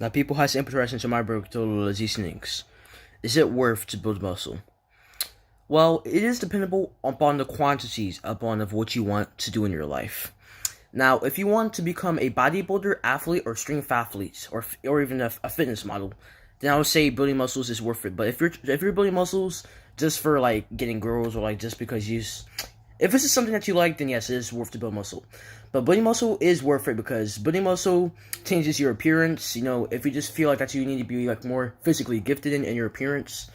Now, people has interest into my these things. Is it worth to build muscle? Well, it is dependable upon the quantities upon of what you want to do in your life. Now, if you want to become a bodybuilder, athlete, or strength athlete, or even a fitness model, then I would say building muscles is worth it. But if you're building muscles just for like getting girls or like just because if this is something that you like, then yes, it is worth to build muscle. But building muscle is worth it because building muscle changes your appearance. You know, if you just feel like that you need to be like more physically gifted in your appearance,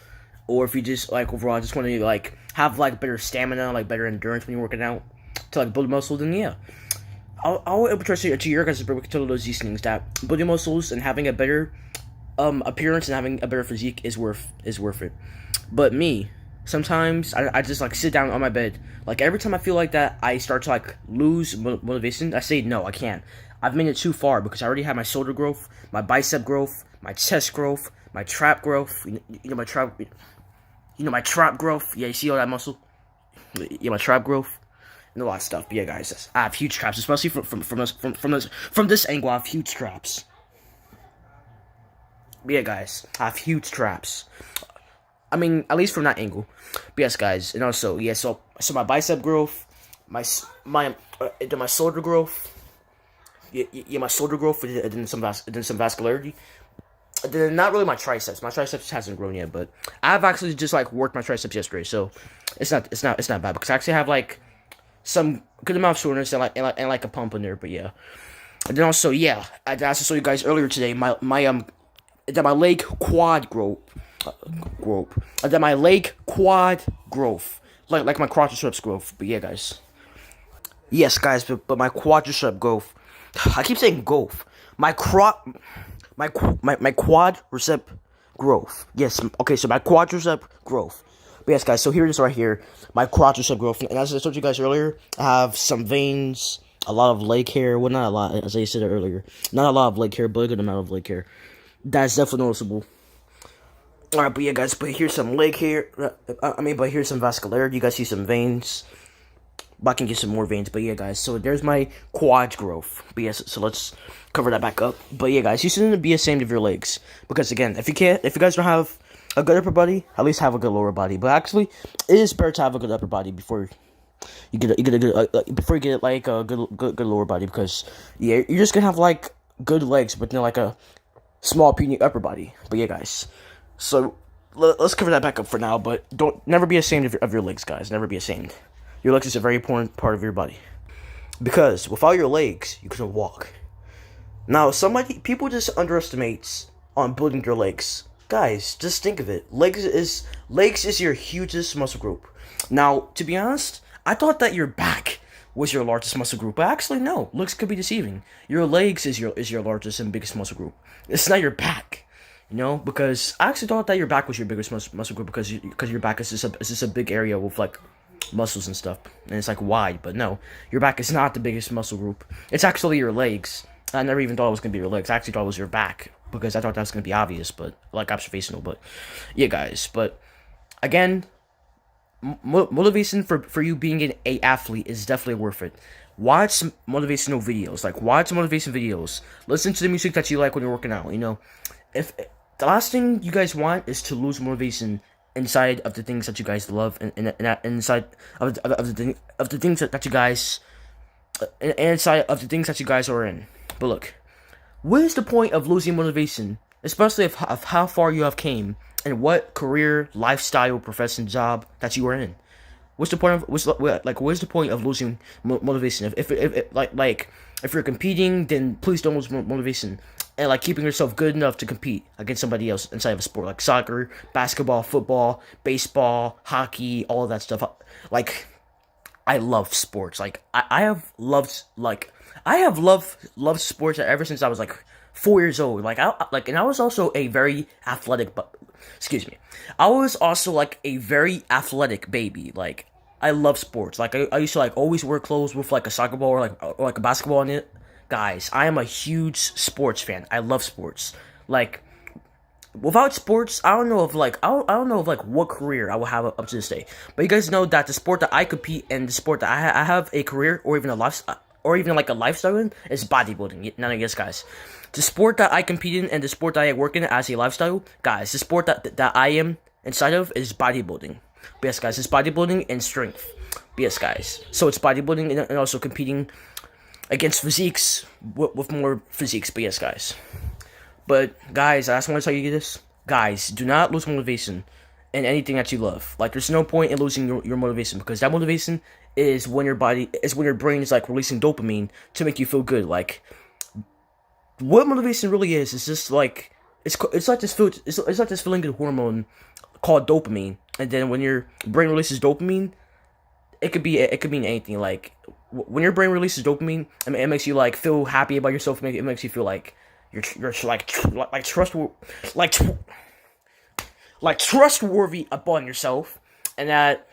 or if you just like overall just want to like have like better stamina, like better endurance when you're working out to like build muscle, then yeah. I'll introduce to your guys' these things that building muscles and having a better appearance and having a better physique is worth it. But me, sometimes I just like sit down on my bed. Like every time I feel like that, I start to like lose motivation. I say no, I can't. I've made it too far because I already have my shoulder growth, my bicep growth, my chest growth, my trap growth. You know my trap. You know my trap growth. Yeah, you see all that muscle. Yeah, my trap growth. And a lot of stuff. But yeah, guys, I have huge traps, especially from this angle. I have huge traps. But yeah, guys, I have huge traps. I mean, at least from that angle. But yes, guys, and also yeah, so my bicep growth, my shoulder growth, yeah, my shoulder growth, and then some vascularity. And then not really my triceps. My triceps hasn't grown yet, but I've actually just like worked my triceps yesterday, so it's not bad because I actually have like some good amount of soreness and like a pump in there. But yeah, and then also yeah, I also showed you guys earlier today my leg quad growth, my leg quad growth, like my quadriceps growth. But yeah, guys, yes, guys, but my quadricep growth. I keep saying growth. My quadricep growth. Yes, okay, so my quadricep growth. But yes, guys, so here it is right here, my quadricep growth. And as I told you guys earlier, I have some veins, a lot of leg hair. Well, not a lot, as I said earlier. Not a lot of leg hair, but a good amount of leg hair. That's definitely noticeable. Alright, but yeah, guys, but here's some leg hair. But here's some vascularity. You guys see some veins. But I can get some more veins. But yeah, guys, so there's my quad growth. But yes, so let's cover that back up. But yeah, guys, you shouldn't be ashamed of your legs. Because again, if you guys don't have a good upper body, at least have a good lower body. But actually, it is better to have a good upper body before you get a good lower body. Because yeah, you're just gonna have like good legs, but then like a small puny upper body. But yeah, guys, so let's cover that back up for now. But never be ashamed of your legs, guys. Never be ashamed. Your legs is a very important part of your body. Because without your legs, you couldn't walk. Now, people just underestimates on building their legs. Guys, just think of it. Legs is your hugest muscle group. Now, to be honest, I thought that your back was your largest muscle group, but actually no. Looks could be deceiving. Your legs is your largest and biggest muscle group. It's not your back. You know, because I actually thought that your back was your biggest muscle group because your back is just a big area with like muscles and stuff, and it's like wide. But no, your back is not the biggest muscle group. It's actually your legs. I never even thought it was gonna be your legs. I actually thought it was your back because I thought that was gonna be obvious, but like observational. But yeah, guys. But again, motivation for you being an athlete is definitely worth it. Watch motivational videos. Like watch motivation videos. Listen to the music that you like when you're working out. You know, if the last thing you guys want is to lose motivation inside of the things that you guys love, and inside of the things that you guys, inside of the things that you guys are in. But look, what is the point of losing motivation, especially of how far you have came and what career, lifestyle, profession, job that you are in? What's the point of what's the point of losing motivation? If you're competing, then please don't lose motivation. And like keeping yourself good enough to compete against somebody else inside of a sport like soccer, basketball, football, baseball, hockey, all of that stuff. Like, I love sports. Like I have loved sports ever since I was like 4 years old. And I was also a very athletic, I was also like a very athletic baby. Like I love sports. Like I used to like always wear clothes with like a soccer ball or like a basketball in it. Guys, I am a huge sports fan. I love sports. Like, without sports, I don't know of what career I will have up to this day. But you guys know that the sport that I compete and the sport that I have a career or even a or even like a lifestyle in, is bodybuilding. Now, yes, guys, the sport that I compete in and the sport that I work in as a lifestyle, guys, the sport that I am inside of is bodybuilding. But yes, guys, it's bodybuilding and strength. But yes, guys, so it's bodybuilding and also competing against physiques with more physiques. But yes, guys. But guys, I just want to tell you this. Guys, do not lose motivation in anything that you love. Like, there's no point in losing your motivation, because that motivation is when your brain is like releasing dopamine to make you feel good. Like, what motivation really is just like it's like this feeling good hormone called dopamine, and then when your brain releases dopamine, it could mean anything. Like, when your brain releases dopamine, I mean, it makes you like feel happy about yourself. It makes you feel like you're trustworthy upon yourself, and that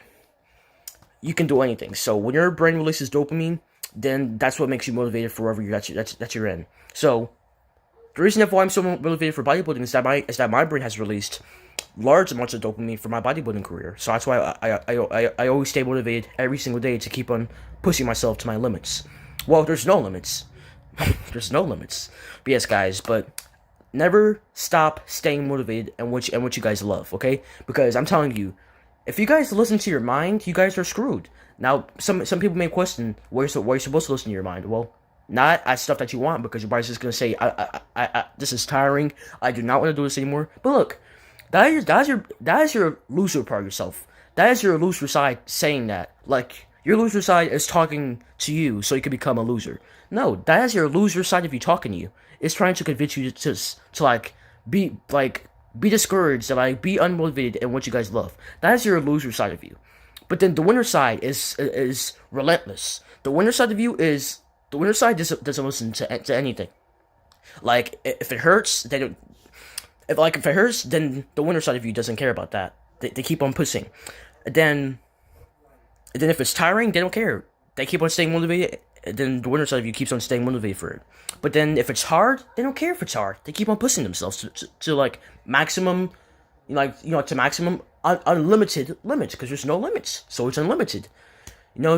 you can do anything. So when your brain releases dopamine, then that's what makes you motivated for wherever that you're in. So the reason why I'm so motivated for bodybuilding is that my brain has released large amounts of dopamine for my bodybuilding career. So that's why I always stay motivated every single day to keep on pushing myself to my limits. Well, there's no limits. There's no limits. But yes, guys, but never stop staying motivated and what you guys love, okay? Because I'm telling you, if you guys listen to your mind, you guys are screwed. Now, some people may question why you're supposed to listen to your mind. Well, not at stuff that you want, because your body's just gonna say, this is tiring. I do not want to do this anymore. But look, that is your loser part of yourself. That is your loser side saying that. Like, your loser side is talking to you so you can become a loser. No, that is your loser side of you talking to you. It's trying to convince you to be discouraged, to like be unmotivated in what you guys love. That is your loser side of you. But then the winner side is relentless. The winner side doesn't listen to anything. Like, if it hurts, then the winner side of you doesn't care about that. They keep on pushing. And then if it's tiring, they don't care. They keep on staying motivated. And then the winner side of you keeps on staying motivated for it. But then if it's hard, they don't care if it's hard. They keep on pushing themselves to like maximum, to maximum unlimited limits, because there's no limits, so it's unlimited.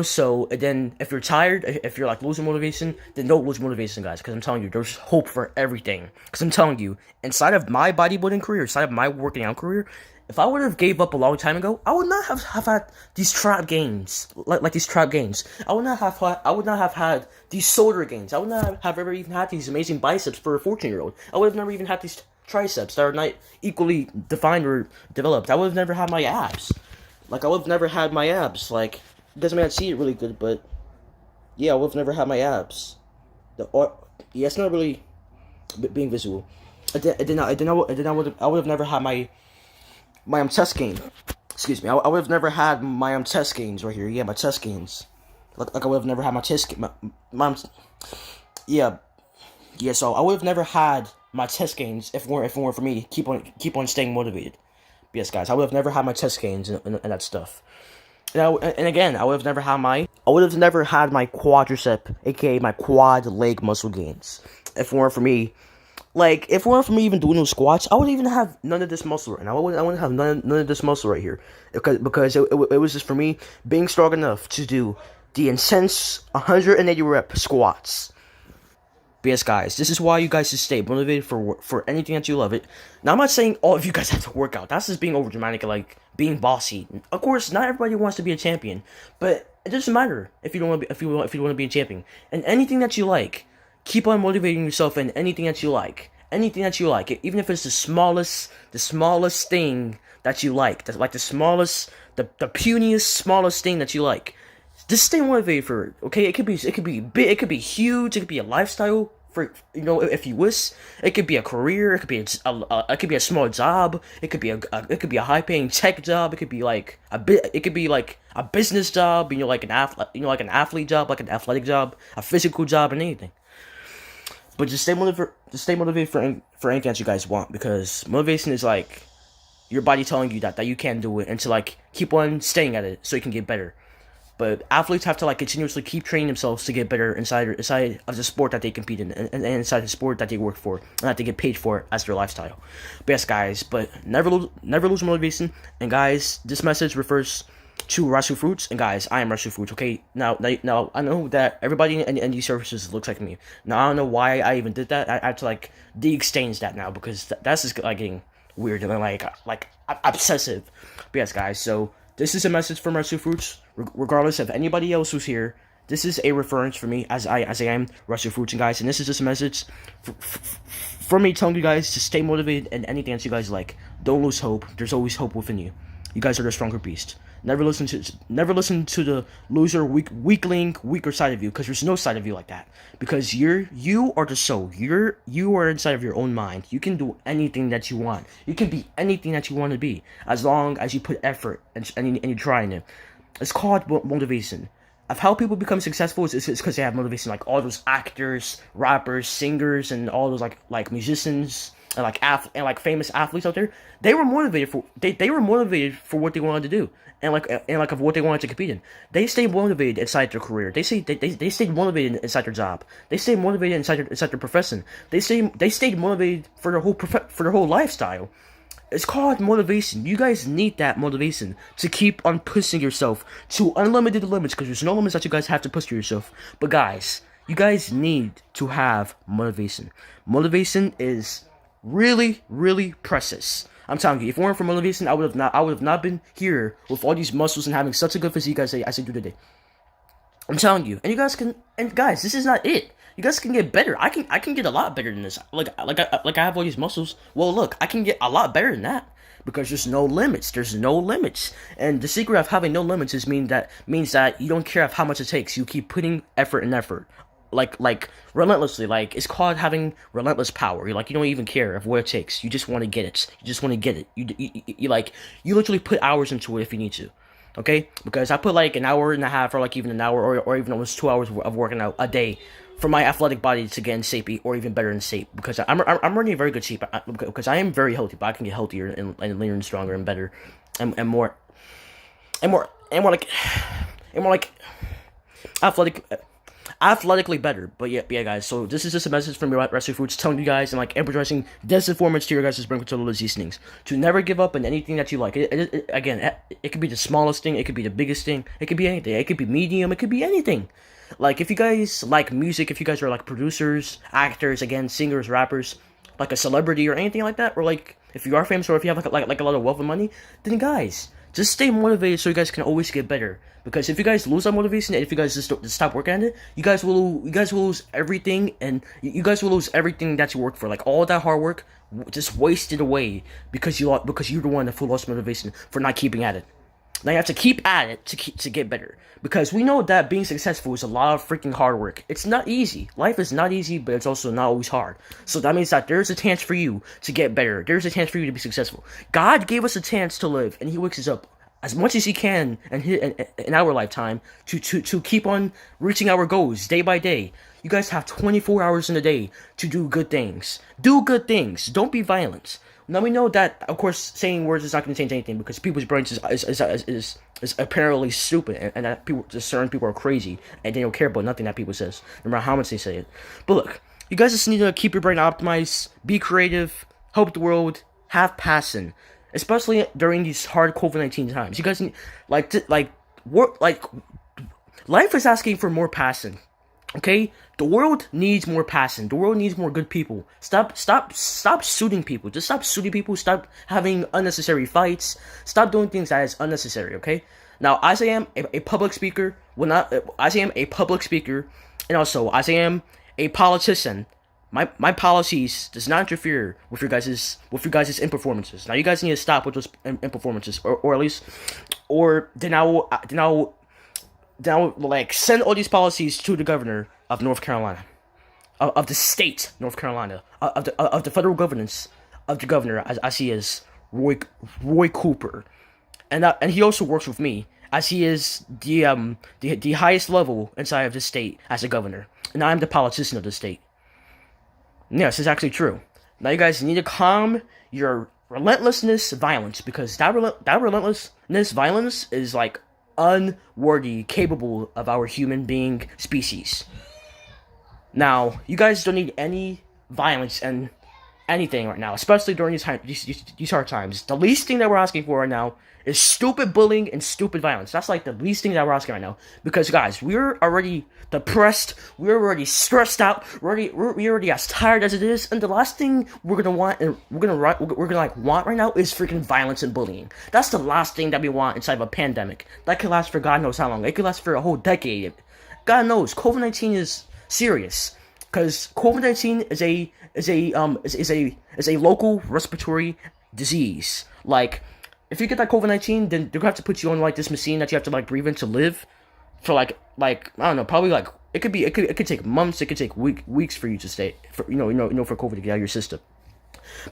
So and then if you're tired, if you're like losing motivation, then don't lose motivation, guys, because I'm telling you, there's hope for everything. Because I'm telling you, inside of my bodybuilding career, inside of my working out career, if I would have gave up a long time ago, I would not have had these trap gains, like these trap gains. I would not have had these shoulder gains. I would not have ever even had these amazing biceps for a 14-year-old. I would have never even had these triceps that are not equally defined or developed. I would have never had my abs. Like, I would have never had my abs. Like, it doesn't mean I see it really good, but yeah, I would have never had my abs. It's not really being visual. I would have never had my chest gain. Excuse me. I would have never had my chest gains right here. Yeah, my chest gains. Like I would have never had my chest. Yeah. So I would have never had my chest gains if it weren't for me to keep on staying motivated. But yes, guys, I would have never had my chest gains and that stuff. And again, I would have never had my quadricep, aka my quad leg muscle gains, if it weren't for me. Like, if it weren't for me even doing those squats, I wouldn't even have none of this muscle right now. I wouldn't have none of this muscle right here. Because it was just for me being strong enough to do the intense 180 rep squats. But yes, guys, this is why you guys should stay motivated for anything that you love it. Now, I'm not saying all of you guys have to work out. That's just being over dramatic, like being bossy. Of course, not everybody wants to be a champion, but it doesn't matter if you don't want to be, if you want to be a champion. And anything that you like, keep on motivating yourself in anything that you like. Anything that you like, even if it's the smallest thing that you like. That's like the puniest, smallest thing that you like. Just stay motivated for it, okay? It could be big, it could be huge, it could be a lifestyle for, if you wish. It could be a career, it could be a small job, it could be a high paying tech job, it could be like a business job, like an athlete job, like an athletic job, a physical job, and anything. But just stay motivated for anything that you guys want, because motivation is like your body telling you that you can do it, and to like keep on staying at it so you can get better. But athletes have to like continuously keep training themselves to get better inside of the sport that they compete in, and inside the sport that they work for, and that they get paid for as their lifestyle. But yes, guys, but never lose motivation. And guys, this message refers to Rashufruitzs, and guys, I am Rashufruitzs. Okay, now I know that everybody in these services looks like me. Now I don't know why I even did that. I have to like de-exchange that now because that's just like getting weird and like obsessive. But yes, guys, so this is a message from Rashufruitzs. Regardless of anybody else who's here, this is a reference for me as I am Rashufruitzs, and guys, and this is just a message for me telling you guys to stay motivated in anything that you guys like. Don't lose hope. There's always hope within you. You guys are the stronger beast. Never listen to the loser, weaker side of you, because there's no side of you like that. Because you are the soul. You are inside of your own mind. You can do anything that you want. You can be anything that you want to be, as long as you put effort and you try in it. It's called motivation. Of how people become successful is because they have motivation. Like all those actors, rappers, singers, and all those like musicians and like famous athletes out there. They were motivated for they were motivated for what they wanted to do and of what they wanted to compete in. They stayed motivated inside their career. They stayed motivated inside their job. They stayed motivated inside their profession. They stayed motivated for their whole lifestyle. It's called motivation. You guys need that motivation to keep on pushing yourself to unlimited limits, because there's no limits that you guys have to push to yourself. But guys, you guys need to have motivation. Motivation is really, really precious. I'm telling you, if it weren't for motivation, I would have not been here with all these muscles and having such a good physique as I do today. I'm telling you, and you guys can, and guys, this is not it. You guys can get better. I can get a lot better than this. Like I have all these muscles. Well, look, I can get a lot better than that because there's no limits. There's no limits, and the secret of having no limits means that you don't care of how much it takes. You keep putting effort and effort, like relentlessly. Like it's called having relentless power. You don't even care of what it takes. You just want to get it. You just want to get it. You literally put hours into it if you need to. Okay, because I put like an hour and a half, or like even an hour, or even almost 2 hours of working out a day for my athletic body to get in shape, or even better in shape. Because I'm running a very good shape. Because I am very healthy, but I can get healthier and leaner and stronger and better, and more like athletically better. But yeah, guys. So this is just a message from Rashufruitzs telling you guys and like emphasizing disinformance to your guys' brain control these things. To never give up in anything that you like. It could be the smallest thing. It could be the biggest thing. It could be anything. It could be medium. It could be anything. Like if you guys like music, if you guys are like producers, actors, again, singers, rappers, like a celebrity or anything like that, or like if you are famous or if you have like a lot of wealth and money, then guys, just stay motivated so you guys can always get better. Because if you guys lose that motivation, and if you guys just stop working at it, you guys will lose everything, and you guys will lose everything that you worked for. Like all that hard work just wasted away because you're the one that lost motivation for not keeping at it. Now you have to keep at it to get better, because we know that being successful is a lot of freaking hard work. It's not easy. Life is not easy, but it's also not always hard. So that means that there's a chance for you to get better. There's a chance for you to be successful. God gave us a chance to live, and He wakes us up as much as He can in our lifetime to keep on reaching our goals day by day. You guys have 24 hours in a day to do good things. Do good things. Don't be violent. Now we know that, of course, saying words is not going to change anything, because people's brains is apparently stupid, and that certain people are crazy and they don't care about nothing that people says, no matter how much they say it. But look, you guys just need to keep your brain optimized, be creative, help the world, have passion, especially during these hard COVID-19 times. You guys need life is asking for more passion. Okay, the world needs more passion. The world needs more good people. Stop shooting people. Just stop shooting people. Stop having unnecessary fights. Stop doing things that is unnecessary. Okay. Now, as I am a public speaker, and also as I am a politician, my policies does not interfere with your guys' in performances. Now, you guys need to stop with those in performances, or at least, or then I will like send all these policies to the governor of North Carolina, of the state North Carolina, of the federal governance of the governor, as he is Roy Cooper, and he also works with me, as he is the highest level inside of the state as a governor, and I'm the politician of the state. Yes, it's actually true. Now you guys need to calm your relentlessness violence, because that relentlessness violence is like unworthy, capable of our human being species. Now, you guys don't need any violence and anything right now, especially during these hard times. The least thing that we're asking for right now is stupid bullying and stupid violence. That's like the least thing that we're asking right now. Because guys, we're already depressed, we're already stressed out, we're already as tired as it is, and the last thing we're gonna want and we're gonna like want right now is freaking violence and bullying. That's the last thing that we want inside of a pandemic. That could last for God knows how long. It could last for a whole decade. God knows, COVID-19 is serious. Because COVID-19 is a local respiratory disease. Like, if you get that COVID-19, then they're gonna have to put you on like this machine that you have to like breathe in to live for like I don't know, probably like it could take months, it could take weeks for you to stay for for COVID to get out of your system.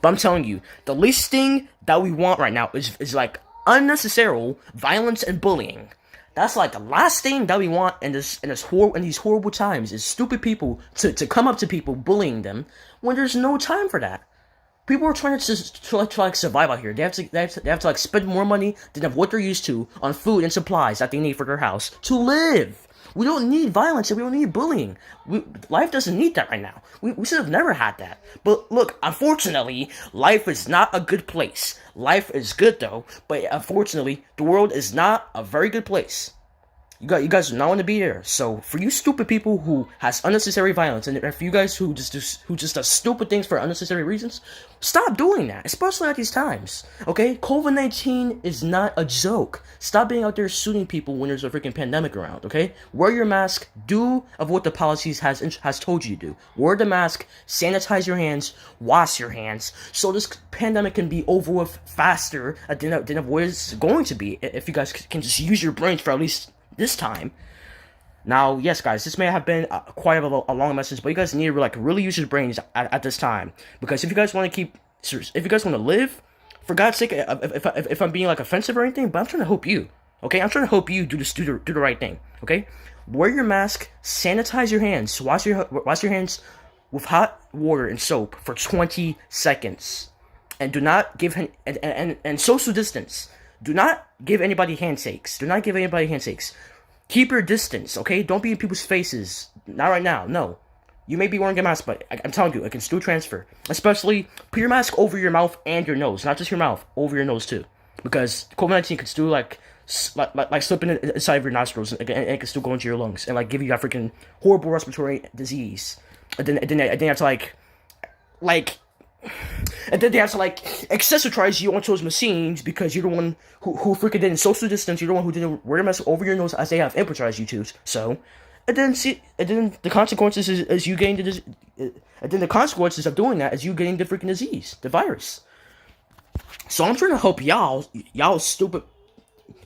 But I'm telling you, the least thing that we want right now is like unnecessary violence and bullying. That's like the last thing that we want in these horrible times is stupid people to come up to people bullying them when there's no time for that. People are trying to survive out here. They have to like spend more money than of what they're used to on food and supplies that they need for their house to live. We don't need violence and we don't need bullying. Life doesn't need that right now. We should have never had that. But look, unfortunately, life is not a good place. Life is good though, but unfortunately, the world is not a very good place. You guys do not want to be there. So for you stupid people who has unnecessary violence, and for you guys who just does stupid things for unnecessary reasons, stop doing that, especially at these times. Okay, COVID-19 is not a joke. Stop being out there shooting people when there's a freaking pandemic around. Okay, wear your mask. Do of what the policies has told you to do. Wear the mask. Sanitize your hands. Wash your hands. So this pandemic can be over with faster than what it's going to be if you guys can just use your brains for at least this time. Now, yes, guys, this may have been quite a long message, but you guys need to like really use your brains at this time, because if you guys want to live, for God's sake, if I'm being like offensive or anything, but I'm trying to help you. Okay, I'm trying to help you do the right thing. Okay, wear your mask, sanitize your hands, wash your hands with hot water and soap for 20 seconds, and do not give and social distance. Do not give anybody handshakes. Keep your distance, okay? Don't be in people's faces. Not right now, no. You may be wearing a mask, but I'm telling you, it can still transfer. Especially, put your mask over your mouth and your nose. Not just your mouth, over your nose too. Because COVID-19 can still like slip inside of your nostrils, and it can still go into your lungs and like give you that freaking horrible respiratory disease. And then you have to and then they have to like accessorize you onto those machines because you're the one who freaking didn't social distance. You're the one who didn't wear a mask over your nose as they have improvised you to. So, and then the consequences is you getting and then the consequences of doing that is you getting the freaking disease, the virus. So I'm trying to help y'all stupid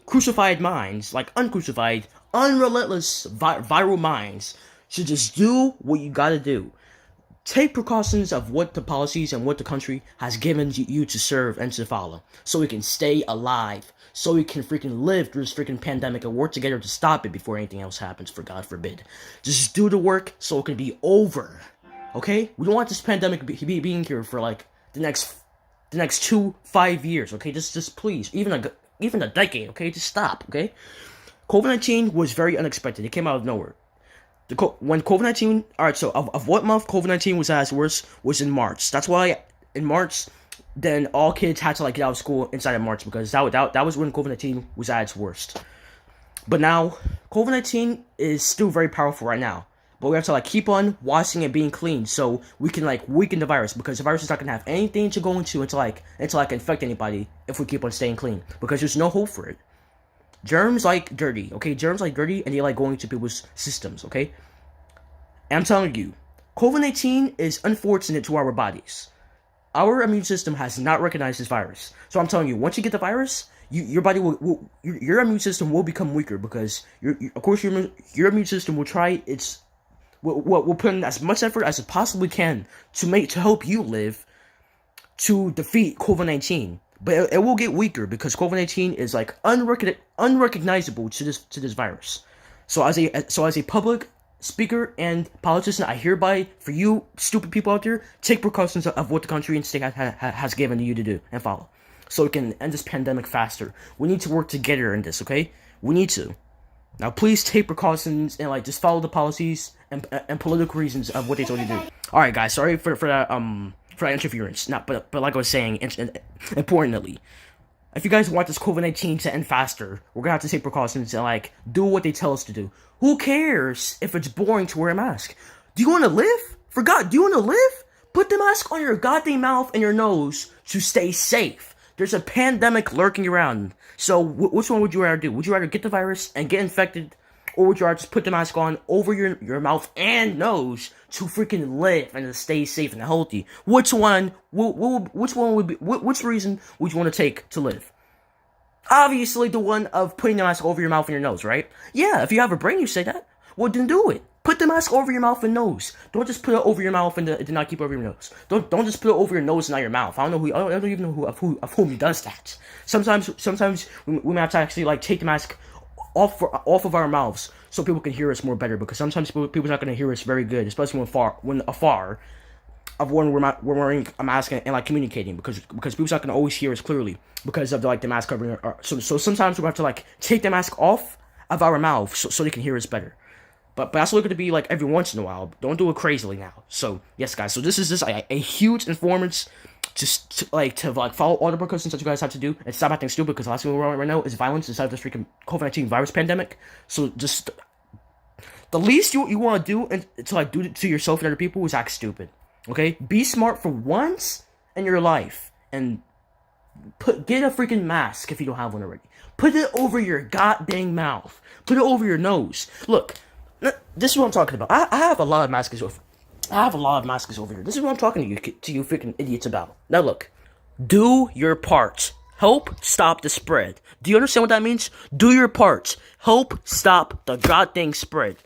crucified minds, like uncrucified, unrelentless viral minds, should just do what you gotta do. Take precautions of what the policies and what the country has given you to serve and to follow, so we can stay alive, so we can freaking live through this freaking pandemic and work together to stop it before anything else happens, for God forbid. Just do the work so it can be over, okay? We don't want this pandemic being here for like the next 5 years, okay? Just please, even a decade, okay? Just stop, okay? COVID-19 was very unexpected. It came out of nowhere. When COVID-19, alright, so of what month COVID-19 was at its worst was in March. That's why in March, then all kids had to like get out of school inside of March, because that was when COVID-19 was at its worst. But now, COVID-19 is still very powerful right now. But we have to like keep on washing and being clean so we can like weaken the virus, because the virus is not gonna have anything to go into to infect anybody if we keep on staying clean, because there's no hope for it. Germs like dirty, okay? Germs like dirty, and they like going into people's systems, okay? And I'm telling you, COVID-19 is unfortunate to our bodies. Our immune system has not recognized this virus. So I'm telling you, once you get the virus, your body your immune system will become weaker, because your immune system will put in as much effort as it possibly can to help you live to defeat COVID-19. But it will get weaker, because COVID-19 is like unrecognizable to this virus. So as a public speaker and politician, I hereby, for you stupid people out there, take precautions of what the country and state has given you to do and follow, so we can end this pandemic faster. We need to work together in this, okay? We need to. Now, please take precautions and like just follow the policies and political reasons of what they told you to do. All right, guys. Sorry for for interference. Not, but like I was saying, importantly, if you guys want this COVID-19 to end faster, we're gonna have to take precautions and like do what they tell us to do. Who cares if it's boring to wear a mask? Do you want to live? For God, do you want to live? Put the mask on your goddamn mouth and your nose to stay safe. There's a pandemic lurking around. So which one would you rather do? Would you rather get the virus and get infected, or would you rather just put the mask on over your mouth and nose to freaking live and to stay safe and healthy? Which one? Which one would be? Which reason would you want to take to live? Obviously, the one of putting the mask over your mouth and your nose, right? Yeah, if you have a brain, you say that. Well, then do it. Put the mask over your mouth and nose. Don't just put it over your mouth and do not keep it over your nose. Don't just put it over your nose and not your mouth. I don't even know of whom does that. Sometimes we might have to actually like take the mask off of our mouths so people can hear us more better, because sometimes people's not going to hear us very good, especially when afar of when we're wearing a mask and like communicating, because people's not going to always hear us clearly because of the mask covering so sometimes we have to like take the mask off of our mouth so they can hear us better. But that's only going to be like every once in a while. Don't do it crazily now. So yes, guys. So this is just a huge informant to follow all the precautions that you guys have to do and stop acting stupid, because the last thing we're on right now is violence inside of this freaking COVID-19 virus pandemic. So just the least you want to do and to like do it to yourself and other people is act stupid. Okay, be smart for once in your life and get a freaking mask if you don't have one already. Put it over your goddamn mouth. Put it over your nose. Look. This is what I'm talking about. I have a lot of masks over. I have a lot of masks over here. This is what I'm talking to you freaking idiots about. Now look, do your part. Help stop the spread. Do you understand what that means? Do your part. Help stop the goddamn spread.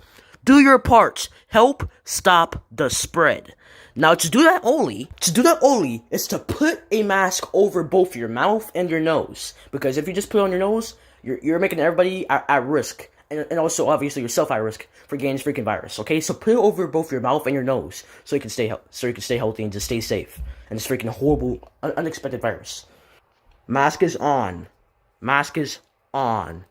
Do your part. Help stop the spread. Now to do that only is to put a mask over both your mouth and your nose. Because if you just put it on your nose, you're making everybody at risk. And also, obviously, yourself at risk for getting this freaking virus. Okay, so put it over both your mouth and your nose, so you can stay healthy and just stay safe. And this freaking horrible, unexpected virus. Mask is on. Mask is on.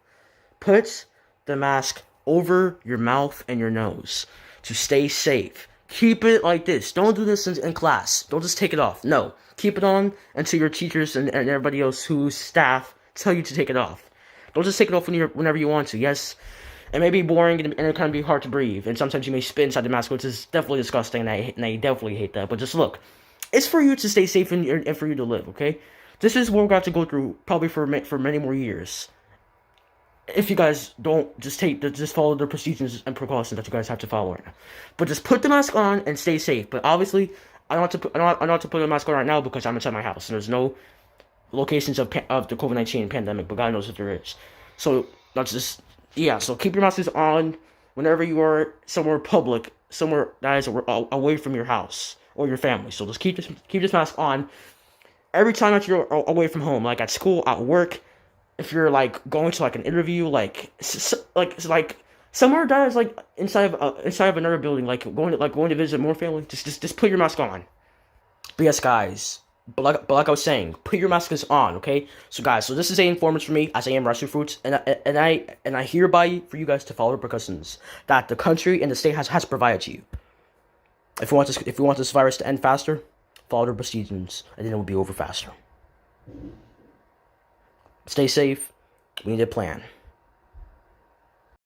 Put the mask over your mouth and your nose to stay safe. Keep it like this. Don't do this in class. Don't just take it off. No, keep it on until your teachers and everybody else who's staff tell you to take it off. Don't just take it off whenever you want to. Yes, it may be boring and it can be hard to breathe, and sometimes you may spit inside the mask, which is definitely disgusting, and I definitely hate that. But just look, it's for you to stay safe and for you to live. Okay, this is what we're going to have to go through probably for many more years. If you guys don't just follow the procedures and precautions that you guys have to follow right now. But just put the mask on and stay safe. But obviously, I don't have to put a mask on right now because I'm inside my house and there's no locations of the COVID-19 pandemic, but God knows if there is. So that's just so keep your masks on whenever you are somewhere public, somewhere that is away from your house or your family. So just keep this mask on every time that you're away from home, like at school, at work. If you're like going to like an interview, like somewhere that is like inside of another building, like going to visit more family, just put your mask on. But yes, guys. But like I was saying, put your masks on, okay? So guys, this is a informant for me, as I am Rashufruitzs, and I hereby for you guys to follow the precautions that the country and the state has provided to you. If you want this virus to end faster, follow the procedures, and then it will be over faster. Stay safe. We need a plan.